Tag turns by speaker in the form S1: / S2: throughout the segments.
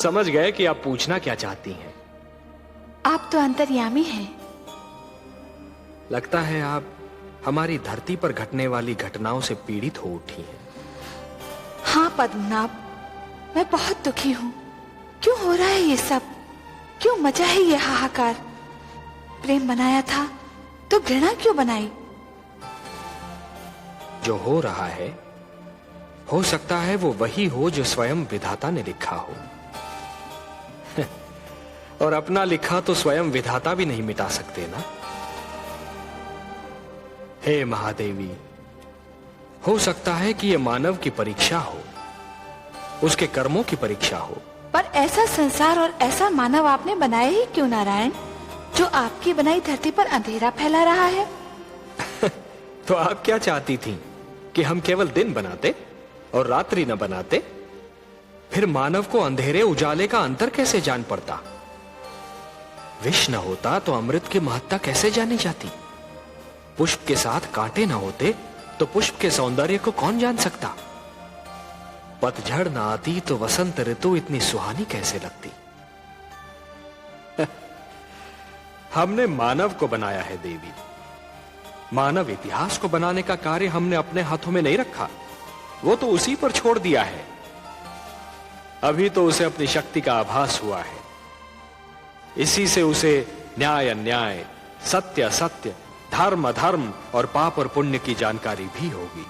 S1: समझ गए कि आप पूछना क्या चाहती हैं।
S2: आप तो अंतर्यामी हैं।
S1: लगता है आप हमारी धरती पर घटने वाली घटनाओं से पीड़ित हो उठी हैं।
S2: हाँ पद्मनाभ, मैं बहुत दुखी हूँ। क्यों हो रहा है ये सब? क्यों मचा है ये हाहाकार? प्रेम बनाया था तो घृणा क्यों बनाई?
S1: जो हो रहा है, हो सकता है वो वही हो जो स्वयं विधाता ने लिखा हो। और अपना लिखा तो स्वयं विधाता भी नहीं मिटा सकते ना। हे महादेवी, हो सकता है कि यह मानव की परीक्षा हो, उसके कर्मों की परीक्षा हो।
S2: पर ऐसा संसार और ऐसा मानव आपने बनाया ही क्यों नारायण, जो आपकी बनाई धरती पर अंधेरा फैला रहा है?
S1: तो आप क्या चाहती थीं कि हम केवल दिन बनाते और रात्रि न बनाते? फिर मानव को अंधेरे उजाले का अंतर कैसे जान पड़ता? विष न होता तो अमृत की महत्ता कैसे जानी जाती? पुष्प के साथ कांटे न होते तो पुष्प के सौंदर्य को कौन जान सकता? पतझड़ न आती तो वसंत ऋतु इतनी सुहानी कैसे लगती? हमने मानव को बनाया है देवी। मानव इतिहास को बनाने का कार्य हमने अपने हाथों में नहीं रखा, वो तो उसी पर छोड़ दिया है। अभी तो उसे अपनी शक्ति का आभास हुआ है। इसी से उसे न्याय अन्याय, सत्य असत्य, धर्म अधर्म और पाप और पुण्य की जानकारी भी होगी।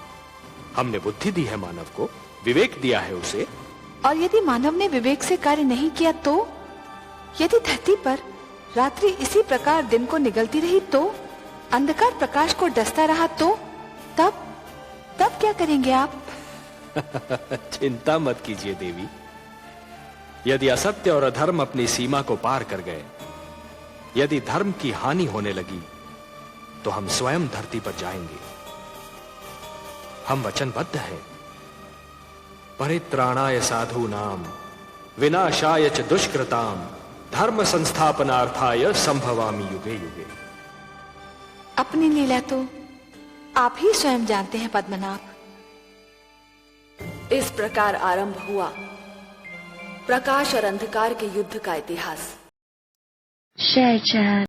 S1: हमने बुद्धि दी है मानव को, विवेक दिया है उसे।
S2: और यदि मानव ने विवेक से कार्य नहीं किया तो? यदि धरती पर रात्रि इसी प्रकार दिन को निगलती रही तो? अंधकार प्रकाश को डसता रहा तो? तब क्या करेंगे आप?
S1: चिंता मत कीजिए देवी। यदि असत्य और अधर्म अपनी सीमा को पार कर गए, यदि धर्म की हानि होने लगी, तो हम स्वयं धरती पर जाएंगे। हम वचनबद्ध हैं। परित्राणाय साधूनाम विनाशाय च दुष्कृताम धर्म संस्थापनार्थाय संभवामि युगे युगे।
S2: अपनी लीला तो आप ही स्वयं जानते हैं पद्मनाभ।
S3: इस प्रकार आरंभ हुआ प्रकाश और अंधकार के युद्ध का इतिहास।
S2: जय जय।